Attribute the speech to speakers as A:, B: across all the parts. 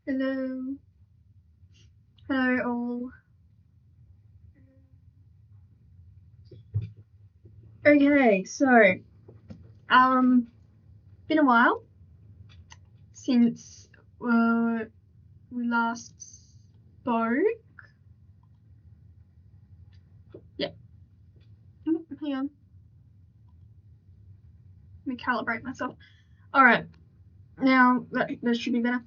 A: Hello. Hello all. Okay, so been a while since we last spoke. Yeah. Hang on. Let me calibrate myself. Alright. Now that should be better.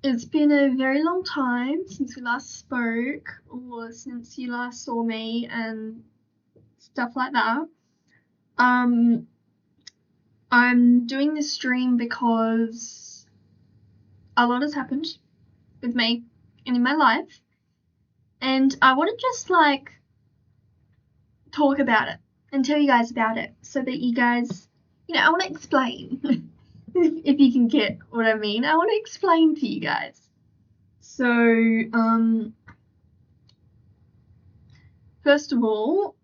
A: It's been a very long time since we last spoke, or since you last saw me and stuff like that. I'm doing this stream because a lot has happened with me and in my life, and I want to just talk about it and tell you guys about it so that you guys, I want to explain. If you can get what I mean, I want to explain to you guys. So, first of all,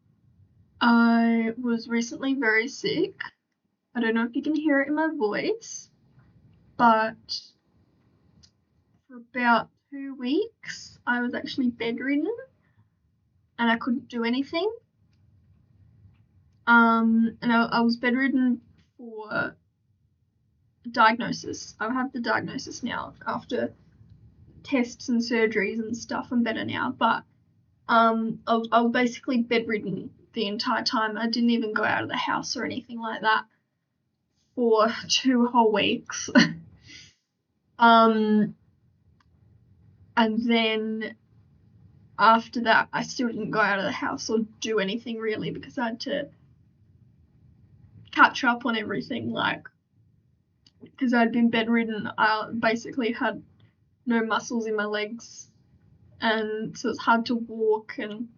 A: I was recently very sick. I don't know if you can hear it in my voice, but for about 2 weeks, I was actually bedridden and I couldn't do anything. And I was bedridden for diagnosis. I have the diagnosis now after tests and surgeries and stuff. I'm better now, but I was basically bedridden the entire time. I didn't even go out of the house or anything like that for 2 whole weeks. And then after that, I still didn't go out of the house or do anything really because I had to catch up on everything, because I'd been bedridden. I basically had no muscles in my legs, and so it's hard to walk, and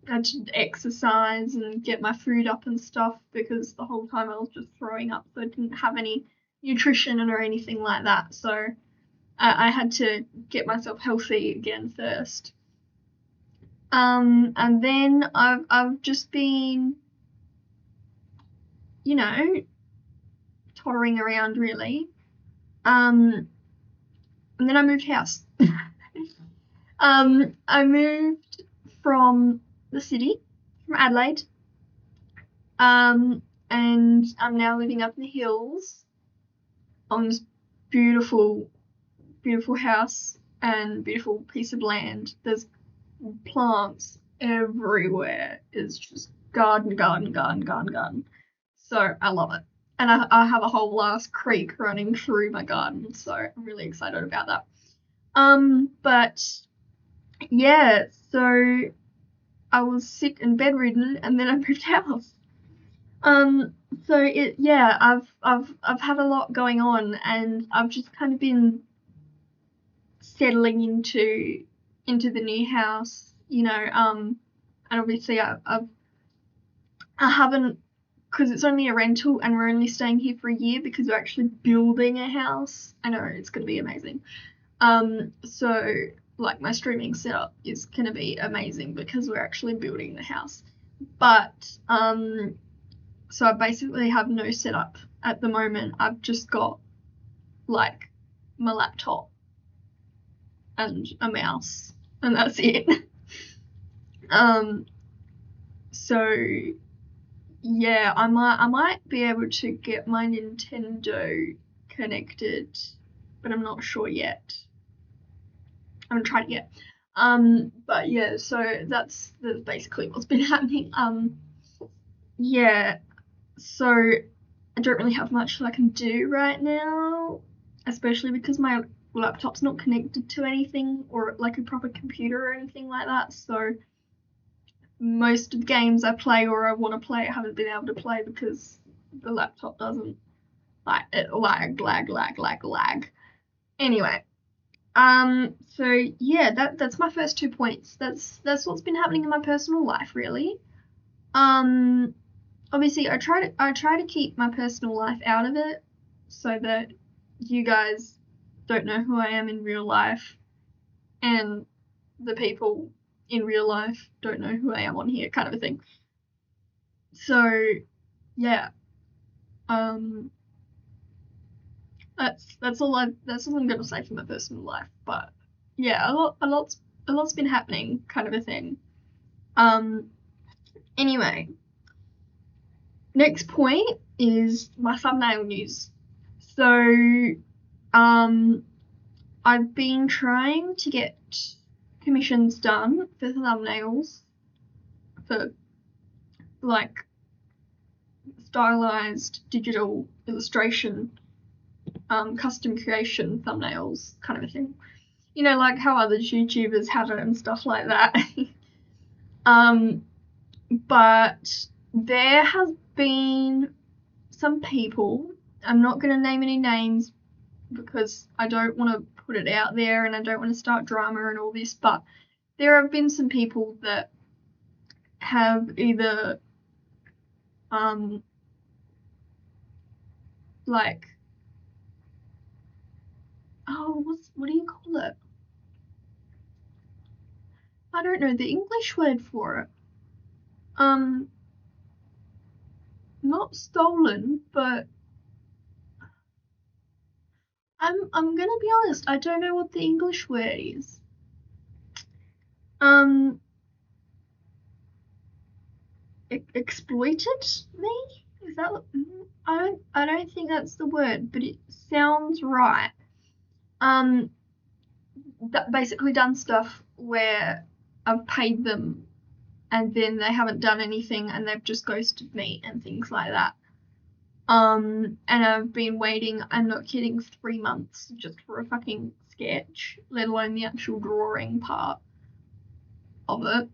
A: I had to exercise and get my food up and stuff because the whole time I was just throwing up, so I didn't have any nutrition or anything like that. So I had to get myself healthy again first. And then I've just been, tottering around really. And then I moved house. I moved from the city, from Adelaide. And I'm now living up in the hills on this beautiful, beautiful house and beautiful piece of land. There's plants everywhere. It's just garden, garden, garden, garden, garden. So I love it. And I have a whole last creek running through my garden, so I'm really excited about that. But yeah, so I was sick and bedridden, and then I moved house. So I've had a lot going on, and I've just kind of been settling into the new house, and obviously I haven't, because it's only a rental and we're only staying here for a year because we're actually building a house. I know it's going to be amazing. So my streaming setup is going to be amazing because we're actually building the house. But so I basically have no setup at the moment. I've just got my laptop and a mouse, and that's it. So yeah, I might be able to get my Nintendo connected, but I'm not sure yet. I haven't tried it yet. But yeah, so that's basically what's been happening. Yeah, so I don't really have much that I can do right now, especially because my laptop's not connected to anything or a proper computer or anything like that. So most of the games I play or I want to play I haven't been able to play because the laptop doesn't, it lag. Anyway, so yeah, that's my first 2 points. That's what's been happening in my personal life really. Obviously I try to keep my personal life out of it so that you guys don't know who I am in real life, and the people in real life don't know who I am on here, kind of a thing. So yeah, That's all I'm gonna say for my personal life. But yeah, a lot's been happening, kind of a thing. Anyway, next point is my thumbnail news. So, I've been trying to get commissions done for thumbnails for like stylized digital illustration, custom creation thumbnails, kind of a thing. You know, like how other YouTubers have it and stuff like that. But there has been some people, I'm not going to name any names because I don't want to put it out there and I don't want to start drama and all this, but there have been some people that have either like, oh, what do you call it? I don't know the English word for it. Not stolen, but I'm gonna be honest, I don't know what the English word is. Exploited me? Is that what, I don't think that's the word, but it sounds right. Basically done stuff where I've paid them and then they haven't done anything and they've just ghosted me and things like that. And I've been waiting, I'm not kidding, 3 months just for a fucking sketch, let alone the actual drawing part of it.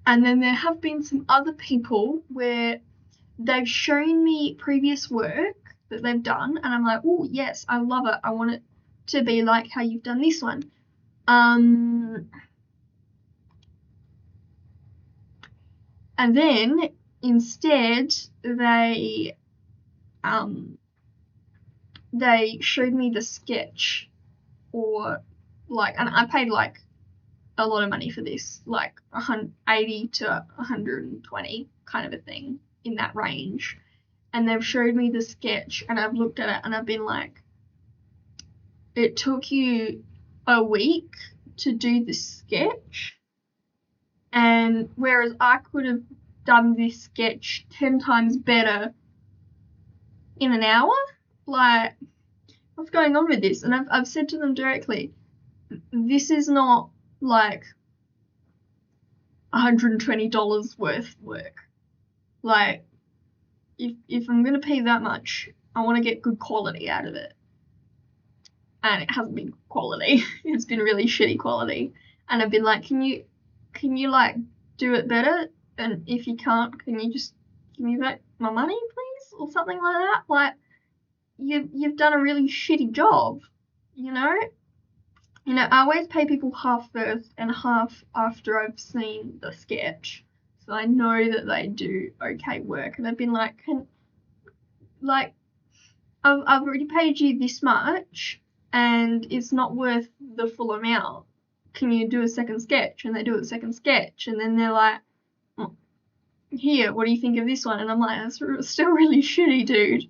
A: And then there have been some other people where they've shown me previous work that they've done, and I'm like, oh, yes, I love it. I want it to be like how you've done this one. And then instead they showed me the sketch, or like, and I paid like a lot of money for this, like 80 to 120 kind of a thing, in that range. And they've showed me the sketch and I've looked at it and I've been like, it took you a week to do this sketch, and whereas I could have done this sketch 10 times better in an hour, like, what's going on with this? And I've said to them directly, this is not like $120 worth work. Like, if I'm gonna pay that much, I want to get good quality out of it. And it hasn't been quality. It's been really shitty quality. And I've been like, can you like do it better? And if you can't, can you just give me back my money, please, or something like that? Like, you've done a really shitty job, you know. You know, I always pay people half first and half after I've seen the sketch, so I know that they do okay work. And I've been like, I've already paid you this much, and it's not worth the full amount. Can you do a second sketch? And they do a second sketch, and then they're like, here, what do you think of this one? And I'm like, that's still really shitty, dude.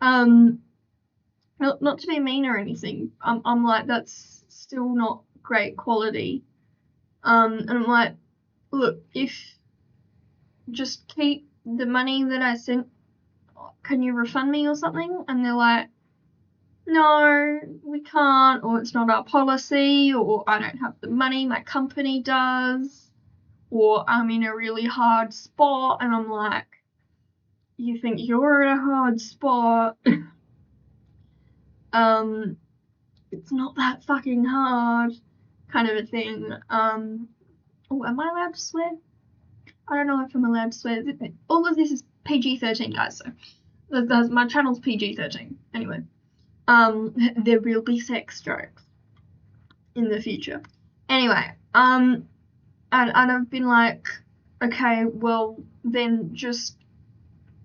A: Not to be mean or anything. I'm like, that's still not great quality. And I'm like, look, if just keep the money that I sent, can you refund me or something? And they're like, no, we can't, or it's not our policy, or I don't have the money, my company does, or I'm in a really hard spot. And I'm like, you think you're in a hard spot? It's not that fucking hard, kind of a thing. Oh, am I allowed to swear? I don't know if I'm allowed to swear. All of this is PG-13, guys, so my channel's PG-13. Anyway, there will be sex jokes in the future. Anyway, and I've been like, okay, well, then just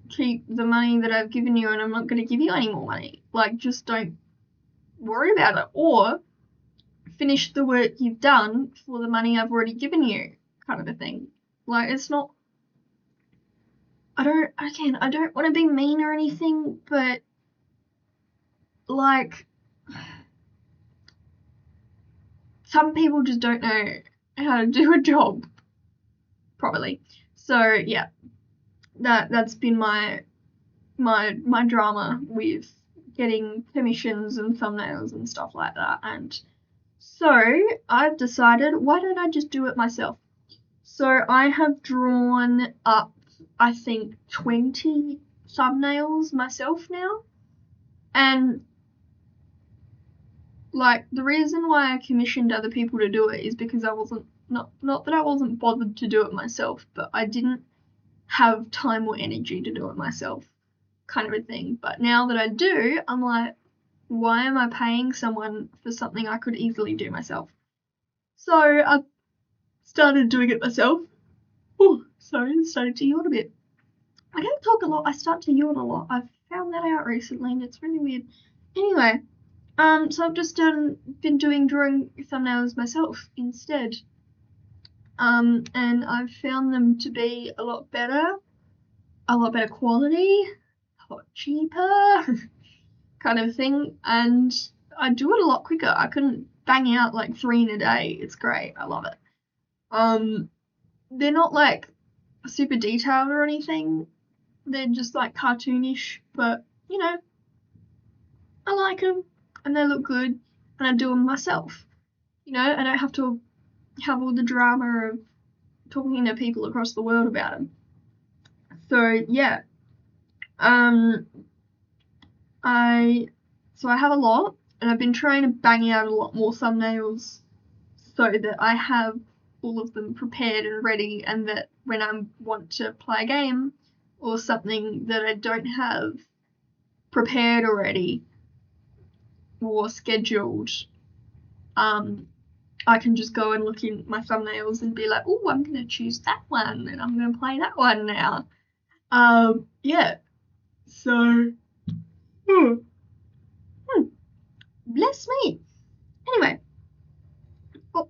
A: keep the money that I've given you and I'm not going to give you any more money. Like, just don't worry about it, or finish the work you've done for the money I've already given you, kind of a thing. Like, it's not, I don't want to be mean or anything, but like, some people just don't know how to do a job properly. So yeah, that's been my drama with getting commissions and thumbnails and stuff like that. And so I've decided, why don't I just do it myself? So I have drawn up, I think, 20 thumbnails myself now. And like, the reason why I commissioned other people to do it is because I wasn't, not that I wasn't bothered to do it myself, but I didn't have time or energy to do it myself, kind of a thing. But now that I do, I'm like, why am I paying someone for something I could easily do myself? So I started doing it myself. Oh, sorry, I started to yawn a bit. I don't talk a lot, I start to yawn a lot. I've found that out recently and it's really weird. Anyway, so I've just been drawing thumbnails myself instead. And I've found them to be a lot better quality, a lot cheaper, kind of thing, and I do it a lot quicker. I can bang out like 3 in a day. It's great. I love it. They're not like super detailed or anything. They're just like cartoonish, but you know, I like them and they look good, and I do them myself. You know, I don't have to have all the drama of talking to people across the world about them. So yeah, I have a lot, and I've been trying to bang out a lot more thumbnails so that I have all of them prepared and ready, and that when I want to play a game or something that I don't have prepared already or scheduled, I can just go and look in my thumbnails and be like, oh, I'm going to choose that one and I'm going to play that one now. Yeah. So, bless me. Anyway, oh,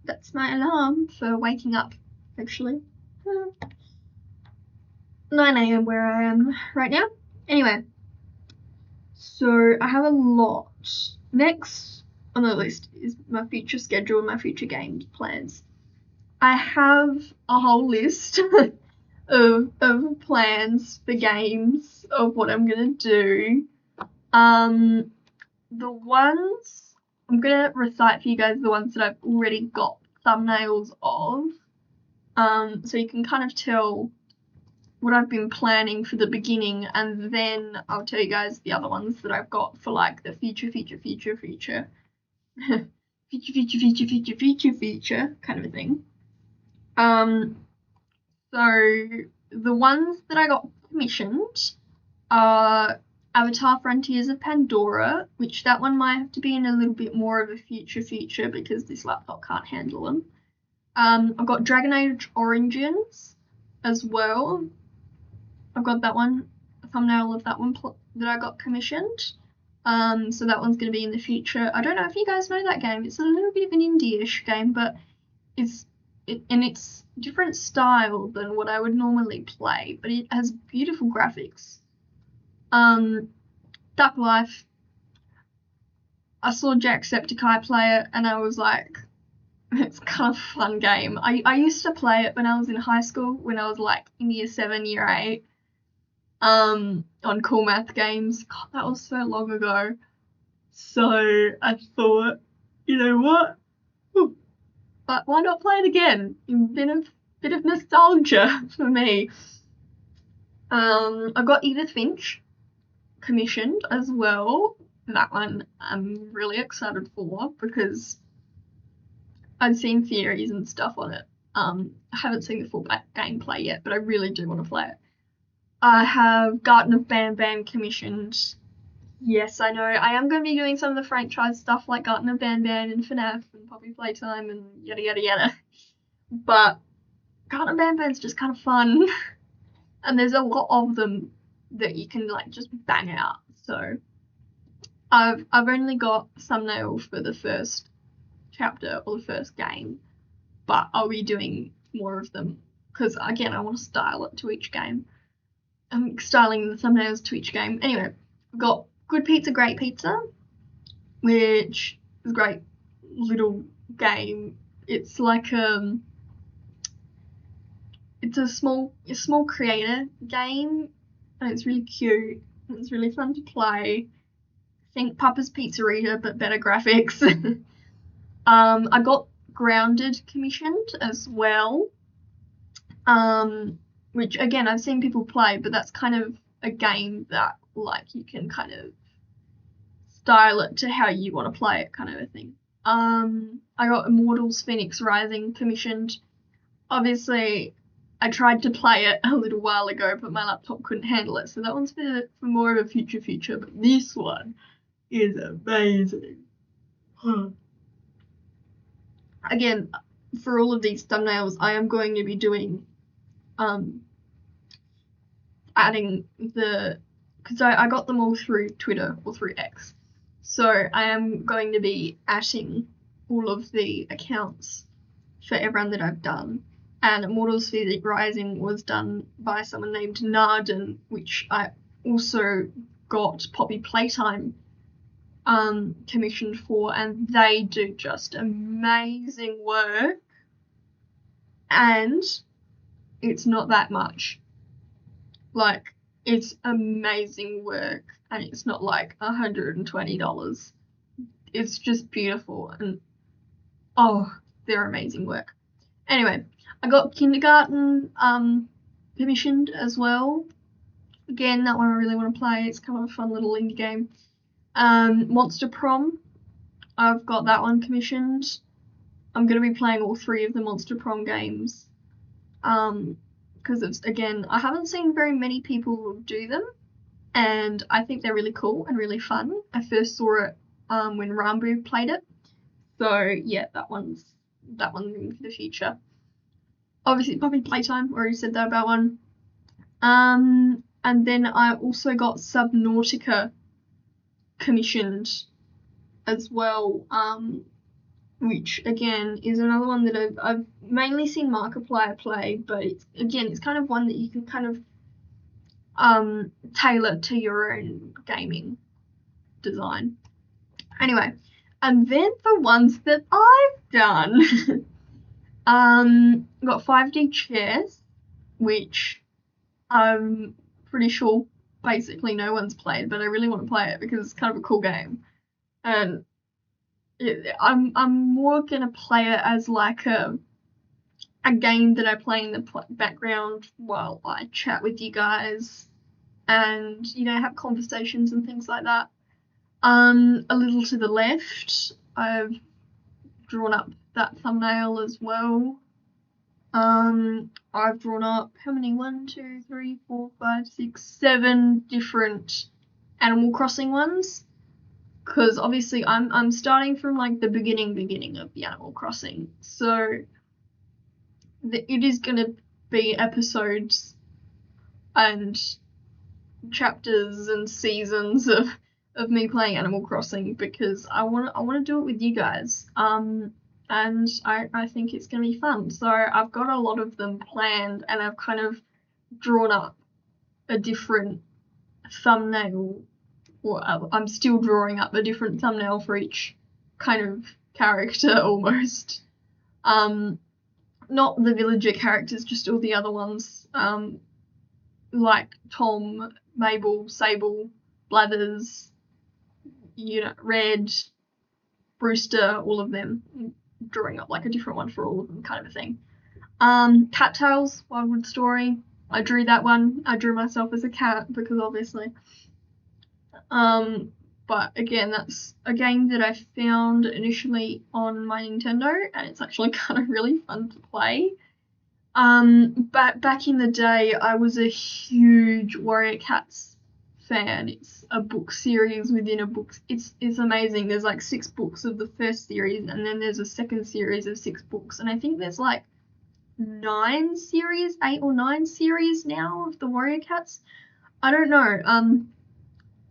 A: that's my alarm for waking up, actually. 9 a.m. where I am right now. Anyway, so I have a lot. Next on the list is my future schedule and my future games plans. I have a whole list of plans for games of what I'm gonna do. The ones I'm gonna recite for you guys, the ones that I've already got thumbnails of. So you can kind of tell what I've been planning for the beginning, and then I'll tell you guys the other ones that I've got for like the future kind of a thing. So the ones that I got commissioned are Avatar Frontiers of Pandora, which that one might have to be in a little bit more of a future because this laptop can't handle them. I've got Dragon Age Origins as well. I've got that one, a thumbnail of that one that I got commissioned. So that one's going to be in the future. I don't know if you guys know that game. It's a little bit of an indie-ish game, but it's different style than what I would normally play, but it has beautiful graphics. Duck Life. I saw Jacksepticeye play it, and I was like, it's kind of a fun game. I used to play it when I was in high school, when I was like in year 7, year 8. On Cool Math Games. God, that was so long ago. So I thought, you know what? But why not play it again? A bit of nostalgia for me. I got Edith Finch commissioned as well. That one I'm really excited for because I've seen theories and stuff on it. I haven't seen the full gameplay yet, but I really do want to play it. I have Garden of Bam Bam commissioned. Yes, I know. I am going to be doing some of the franchise stuff like Garden of Bam Bam and FNAF and Poppy Playtime and yada yada yada. But Garden of Bam Bam's just kind of fun. And there's a lot of them that you can like just bang out. So I've only got thumbnail for the first chapter or the first game, but I'll be doing more of them because again I want to style it to each game. I'm styling the thumbnails to each game. Anyway, I've got Good Pizza, Great Pizza, which is a great little game. It's like it's a small creator game, and it's really cute. And it's really fun to play. Think Papa's Pizzeria, but better graphics. I got Grounded commissioned as well, which again I've seen people play, but that's kind of a game that like you can kind of style it to how you want to play it, kind of a thing. I got Immortals Phoenix Rising commissioned. Obviously, I tried to play it a little while ago, but my laptop couldn't handle it, so that one's for more of a future. But this one is amazing. Again, for all of these thumbnails, I am going to be doing adding because I got them all through Twitter or through X. So I am going to be adding all of the accounts for everyone that I've done. And Immortals Phoenix Rising was done by someone named Narden, which I also got Poppy Playtime commissioned for, and they do just amazing work. And it's not that much. Like, it's amazing work, and it's not like $120. It's just beautiful, and oh, they're amazing work. Anyway, I got Kindergarten commissioned as well. Again, that one I really want to play. It's kind of a fun little indie game. Monster Prom, I've got that one commissioned. I'm going to be playing all 3 of the Monster Prom games. Because it's, again, I haven't seen very many people do them, and I think they're really cool and really fun. I first saw it when Rambu played it, so yeah, that one's in for the future. Obviously, Poppy Playtime, already said that about one. And then I also got Subnautica commissioned as well, which again is another one that I've mainly seen Markiplier play, but it's kind of one that you can kind of tailor to your own gaming design. Anyway, and then the ones that I've done. Got 5D Chess, which I'm pretty sure basically no one's played, but I really want to play it because it's kind of a cool game. And I'm more gonna play it as like a game that I play in the background while I chat with you guys, and have conversations and things like that. A little to the left, I've drawn up that thumbnail as well. I've drawn up how many? 1, 2, 3, 4, 5, 6, 7 different Animal Crossing ones. Because obviously I'm starting from like the beginning of the Animal Crossing, so it is gonna be episodes and chapters and seasons of me playing Animal Crossing, because I want to do it with you guys. And I think it's gonna be fun. So I've got a lot of them planned, and I've kind of drawn up a different thumbnail. Or I'm still drawing up a different thumbnail for each kind of character almost. Not the villager characters, just all the other ones. Like Tom, Mabel, Sable, Blathers, Red, Brewster, all of them. Drawing up like a different one for all of them, kind of a thing. Cattails, Wildwood Story. I drew that one. I drew myself as a cat because obviously. But again, that's a game that I found initially on my Nintendo, and it's actually kind of really fun to play. Back in the day, I was a huge Warrior Cats fan. It's a book series within a book. It's amazing. There's like 6 books of the first series, and then there's a second series of 6 books, and I think there's like 8 or 9 series now of the Warrior Cats. I don't know.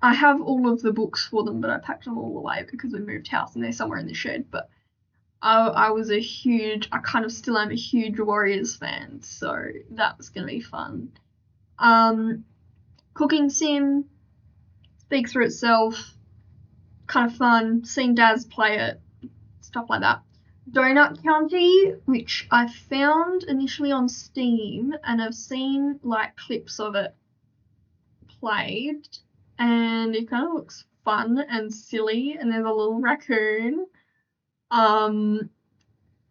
A: I have all of the books for them, but I packed them all away because we moved house and they're somewhere in the shed. But I kind of still am a huge Warriors fan, so that was going to be fun. Cooking Sim, speaks for itself, kind of fun, seen Daz play it, stuff like that. Donut County, which I found initially on Steam, and I've seen like clips of it played, and it kind of looks fun and silly, and there's a little raccoon. And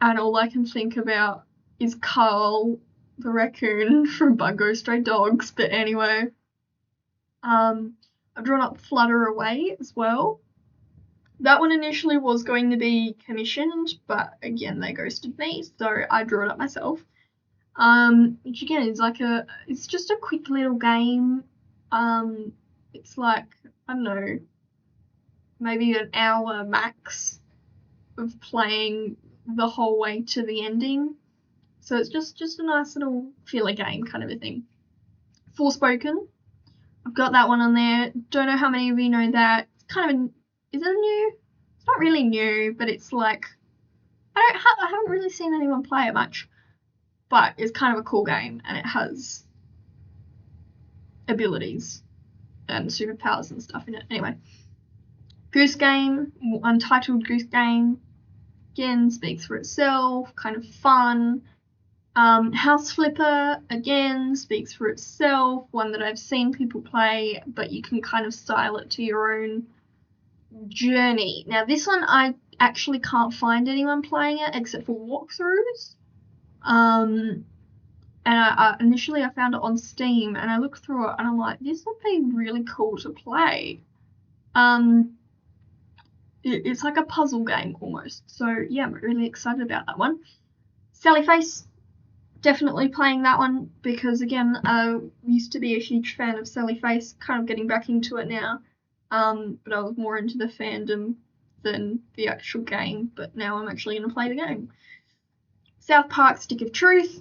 A: all I can think about is Carl, the raccoon from Bungo Stray Dogs. But anyway, I've drawn up Flutter Away as well. That one initially was going to be commissioned, but again, they ghosted me, so I drew it up myself. Which again is it's just a quick little game. It's like, I don't know, maybe an hour max of playing the whole way to the ending. So it's just a nice little filler game kind of a thing. Forspoken, I've got that one on there. Don't know how many of you know that. It's kind of is it a new? It's not really new, but it's like I haven't really seen anyone play it much, but it's kind of a cool game, and it has abilities and superpowers and stuff in it. Anyway, Goose Game, Untitled Goose Game, again speaks for itself, kind of fun. House Flipper, again, speaks for itself, one that I've seen people play, but you can kind of style it to your own journey. Now, this one I actually can't find anyone playing it except for walkthroughs. And initially I found it on Steam, and I looked through it, and I'm like, this would be really cool to play. It's like a puzzle game almost. So yeah, I'm really excited about that one. Sally Face, definitely playing that one because again, I used to be a huge fan of Sally Face, kind of getting back into it now. But I was more into the fandom than the actual game, but now I'm actually going to play the game. South Park Stick of Truth,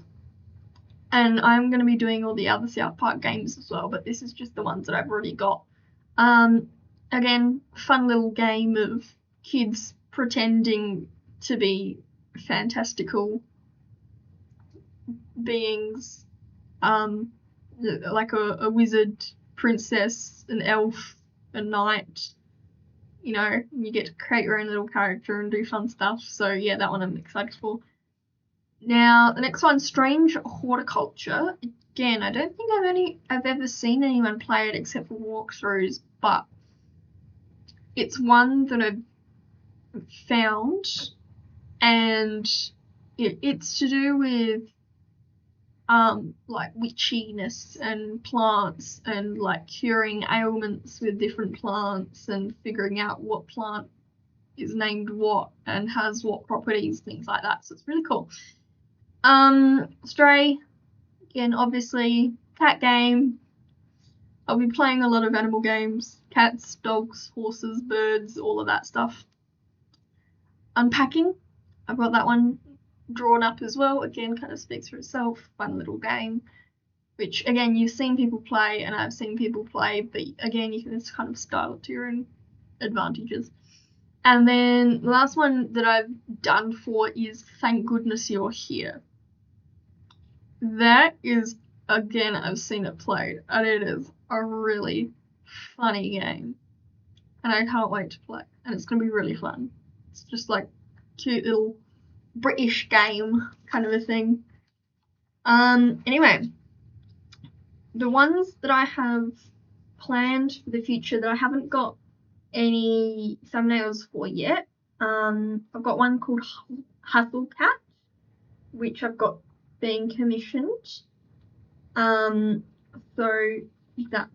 A: and I'm going to be doing all the other South Park games as well, but this is just the ones that I've already got. Again, fun little game of kids pretending to be fantastical beings, like a wizard, princess, an elf, a knight. You know, you get to create your own little character and do fun stuff. So yeah, that one I'm excited for. Now the next one, Strange Horticulture. Again, I don't think I've ever seen anyone play it except for walkthroughs, but it's one that I've found, and it's to do with like witchiness and plants and like curing ailments with different plants and figuring out what plant is named what and has what properties, things like that. So it's really cool. Stray, again, obviously cat game. I'll be playing a lot of animal games, cats, dogs, horses, birds, all of that stuff. Unpacking, I've got that one drawn up as well. Again, kind of speaks for itself, fun little game, which again, you've seen people play and I've seen people play, but again, you can just kind of style it to your own advantages. And then the last one that I've done for is Thank Goodness You're Here. That is, again, I've seen it played, and it is a really funny game, and I can't wait to play, and it's going to be really fun. It's just like cute little British game kind of a thing. Anyway, the ones that I have planned for the future that I haven't got any thumbnails for yet, I've got one called Hustle Cat, which I've got being commissioned. So that's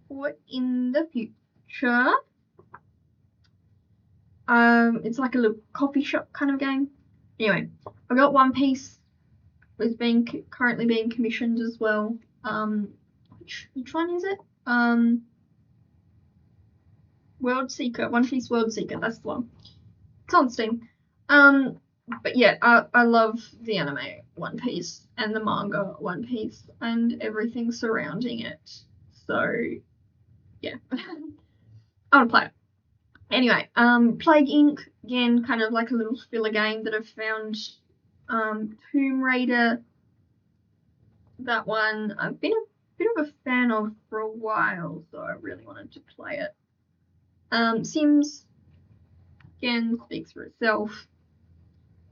A: for in the future. It's like a little coffee shop kind of game. Anyway, I've got One Piece is currently being commissioned as well. Which one is it? World Seeker, One Piece World Seeker, that's the one. It's on Steam. But yeah, I love the anime One Piece and the manga One Piece and everything surrounding it. So yeah, I want to play it. Anyway, Plague Inc. Again, kind of like a little filler game that I've found. Tomb Raider. That one I've been a bit of a fan of for a while, so I really want wanted to play it. Sims, again, speaks for itself.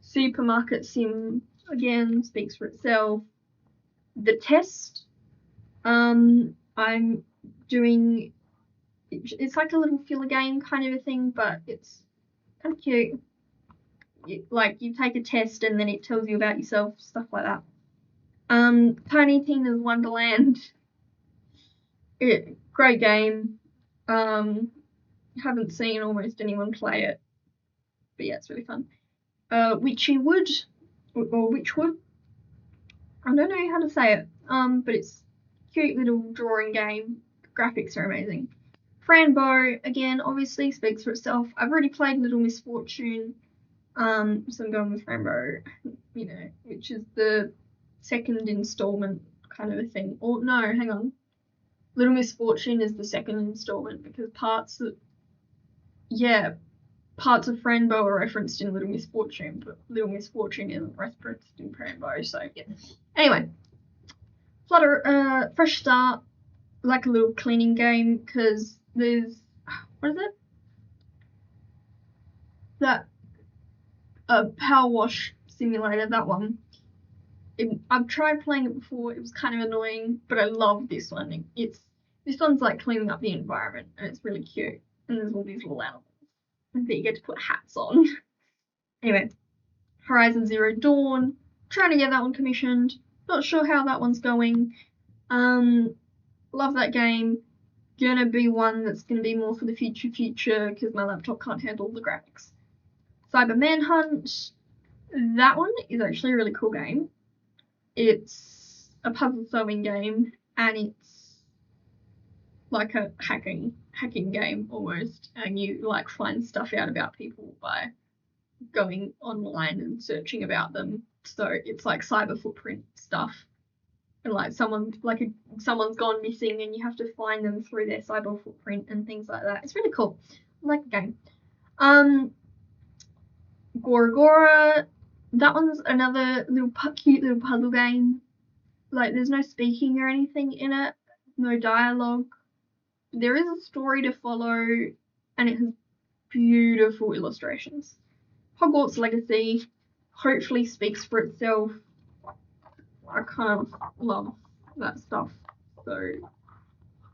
A: Supermarket Sim, again, speaks for itself. The Test, I'm doing, it's like a little filler game kind of a thing, but it's kind of cute. Like, you take a test and then it tells you about yourself, stuff like that. Tiny Tina's Wonderland, great game. Haven't seen almost anyone play it, but yeah, it's really fun. Witchy Wood, or Witchwood, I don't know how to say it, but it's a cute little drawing game. Graphics are amazing. Franbo, again, obviously speaks for itself. I've already played Little Miss Fortune, so I'm going with Franbo, which is the second installment kind of a thing. Or no, hang on. Little Miss Fortune is the second installment because parts of Franbo are referenced in Little Miss Fortune, but Little Miss Fortune isn't referenced in Franbo, so yeah. Anyway, Fresh Start, like a little cleaning game, because there's, what is it? That Power Wash Simulator, that one. I've tried playing it before, it was kind of annoying, but I love this one. This one's like cleaning up the environment, and it's really cute, and there's all these little animals that you get to put hats on. Anyway, Horizon Zero Dawn, trying to get that one commissioned, not sure how that one's going. Love that game. Gonna be one that's gonna be more for the future because my laptop can't handle the graphics. Cyber Manhunt, that one is actually a really cool game. It's a puzzle solving game, and it's like a hacking game almost, and you like find stuff out about people by going online and searching about them. So it's like cyber footprint stuff, and like someone's gone missing and you have to find them through their cyber footprint and things like that. It's really cool. I like the game. Gora Gora, that one's another cute little puzzle game. Like, there's no speaking or anything in it, no dialogue. There is a story to follow, and it has beautiful illustrations. Hogwarts Legacy hopefully speaks for itself. I kind of love that stuff. So,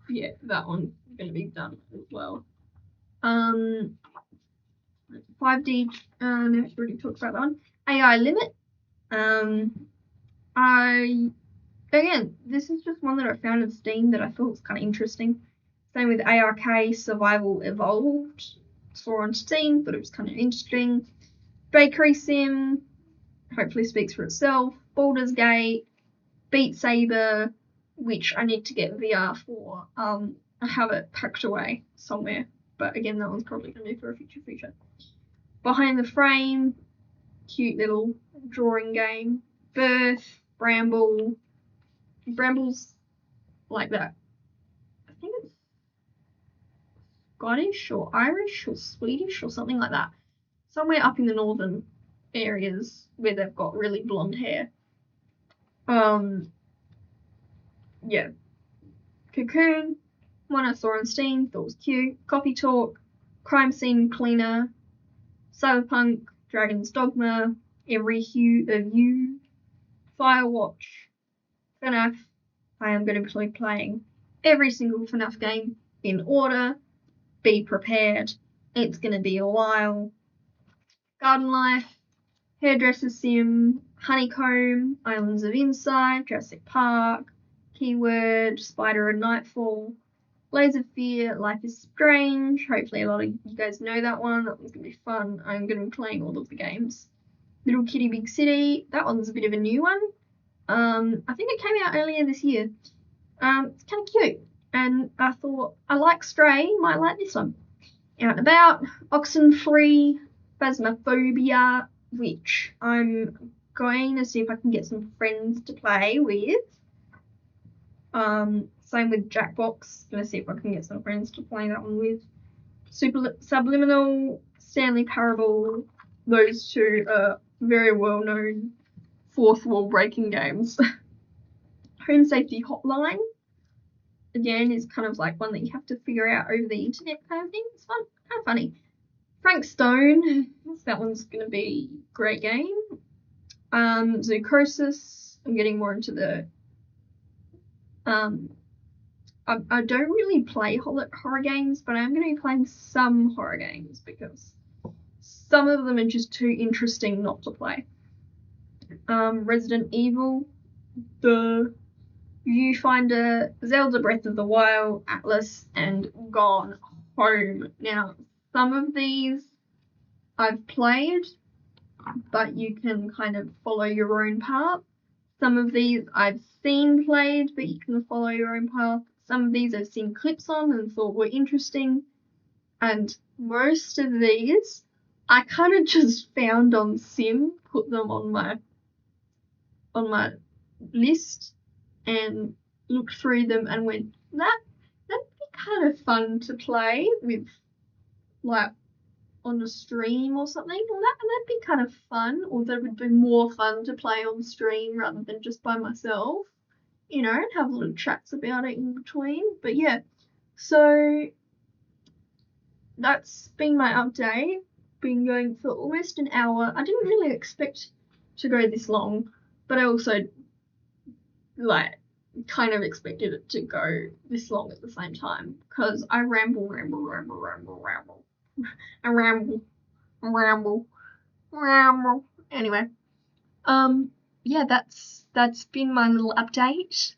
A: yeah, that one's going to be done as well. 5D, no, I already talked about that one. AI Limit. Again, this is just one that I found on Steam that I thought was kind of interesting. Same with ARK Survival Evolved. Saw on Steam, thought it was kind of interesting. Bakery Sim, hopefully speaks for itself. Baldur's Gate, Beat Saber, which I need to get VR for. I have it packed away somewhere, but again, that one's probably going to be for a future. Behind the Frame, cute little drawing game. Birth, Brambles like that. I think it's Scottish or Irish or Swedish or something like that. Somewhere up in the northern areas where they've got really blonde hair. Yeah. Cocoon, one I saw on Steam, thought was cute. Coffee Talk, Crime Scene Cleaner, Cyberpunk, Dragon's Dogma, Every Hue of You, Firewatch, FNAF. I am going to be playing every single FNAF game in order. Be prepared. It's going to be a while. Garden Life, Hairdresser Sim, Honeycomb, Islands of Insight, Jurassic Park, Keyword, Spider and Nightfall, Layers of Fear, Life is Strange. Hopefully a lot of you guys know that one. That one's going to be fun. I'm going to be playing all of the games. Little Kitty Big City. That one's a bit of a new one. I think it came out earlier this year. It's kind of cute. And I thought, I like Stray, might like this one. Out and About, Oxenfree, Phasmophobia, which I'm going to see if I can get some friends to play with. Same with Jackbox. Gonna see if I can get some friends to play that one with. Subliminal, Stanley Parable. Those two are very well known fourth wall breaking games. Home Safety Hotline. again, is kind of like one that you have to figure out over the internet kind of thing. It's fun, kind of funny. Frank Stone, that one's going to be a great game. Zoochosis, I'm getting more into the I don't really play horror games, but I'm going to be playing some horror games because some of them are just too interesting not to play. Resident Evil, the Viewfinder, Zelda Breath of the Wild, Atlas, and Gone Home. Now, some of these I've played, but you can kind of follow your own path. Some of these I've seen played, but you can follow your own path. Some of these I've seen clips on and thought were interesting. And most of these I kind of just found on Sim, put them on my list and looked through them and went, that'd be kind of fun to play with, like, on a stream or something. Well, that'd be kind of fun, or that would be more fun to play on stream rather than just by myself, you know, and have little chats about it in between. But yeah, so that's been my update. Been going for almost an hour. I didn't really expect to go this long, but I also like kind of expected it to go this long at the same time because I ramble. I ramble. Anyway, yeah, that's been my little update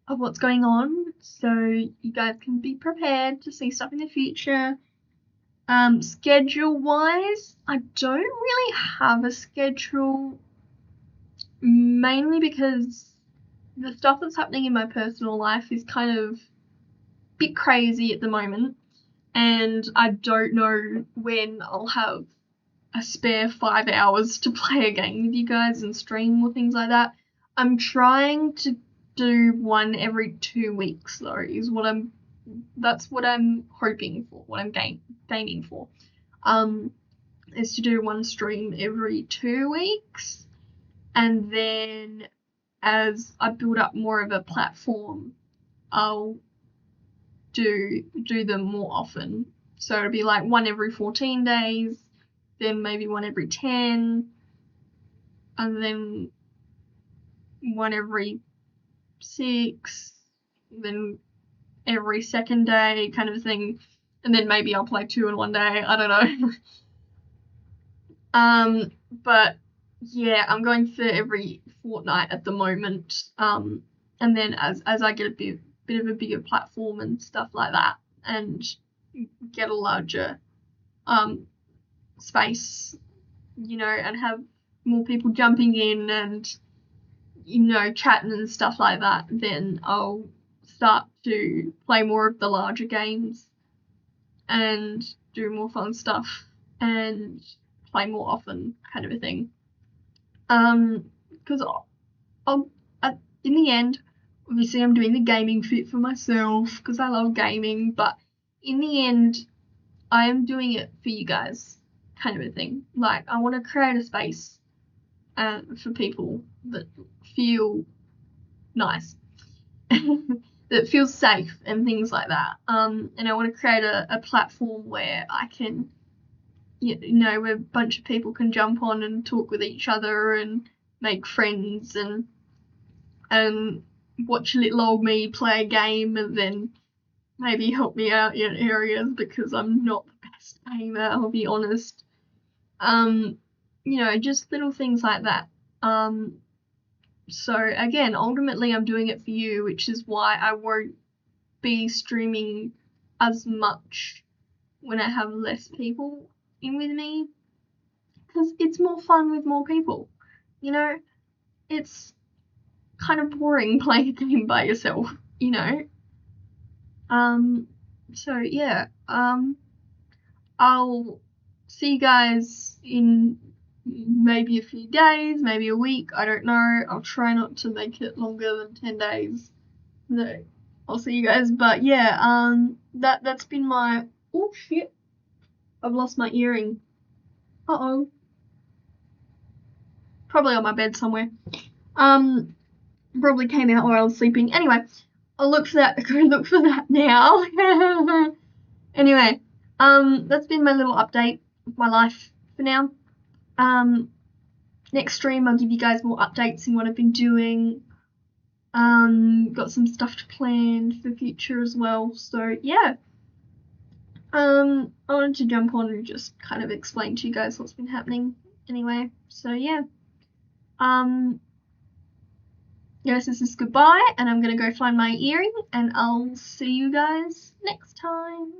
A: of what's going on, so you guys can be prepared to see stuff in the future. Schedule-wise, I don't really have a schedule, mainly because the stuff that's happening in my personal life is kind of a bit crazy at the moment, and I don't know when I'll have a spare 5 hours to play a game with you guys and stream or things like that. I'm trying to do one every 2 weeks though, that's what I'm hoping for, what I'm gaming for, is to do one stream every 2 weeks, and then as I build up more of a platform, I'll do them more often. So it'll be like one every 14 days, then maybe one every 10, and then one every 6, then every second day kind of thing, and then maybe I'll play 2 in one day. I don't know. But yeah, I'm going for every fortnight at the moment. And then as I get a bit of a bigger platform and stuff like that, and get a larger space, you know, and have more people jumping in and, you know, chatting and stuff like that, then I'll start to play more of the larger games and do more fun stuff and play more often, kind of a thing. Because in the end, obviously I'm doing the gaming fit for myself because I love gaming, but in the end, I am doing it for you guys, kind of a thing. Like, I want to create a space for people that feel nice, that feels safe and things like that. And I want to create a platform where I can, you know, where a bunch of people can jump on and talk with each other and make friends and watch little old me play a game and then maybe help me out in areas because I'm not the best gamer, I'll be honest. You know, just little things like that. So again, ultimately I'm doing it for you, which is why I won't be streaming as much when I have less people in with me, because it's more fun with more people. You know, it's kind of boring playing a game by yourself, you know. So yeah, I'll see you guys in maybe a few days, maybe a week, I don't know. I'll try not to make it longer than 10 days. No, I'll see you guys. But yeah, that's been my, oh shit, I've lost my earring. Uh-oh. Probably on my bed somewhere. Probably came out while I was sleeping. Anyway, I'll look for that. Go look for that now. Anyway, that's been my little update of my life for now. Next stream I'll give you guys more updates on what I've been doing. Got some stuff to plan for the future as well. So yeah. I wanted to jump on and just kind of explain to you guys what's been happening anyway. So yeah. Yes, this is goodbye, and I'm gonna go find my earring, and I'll see you guys next time.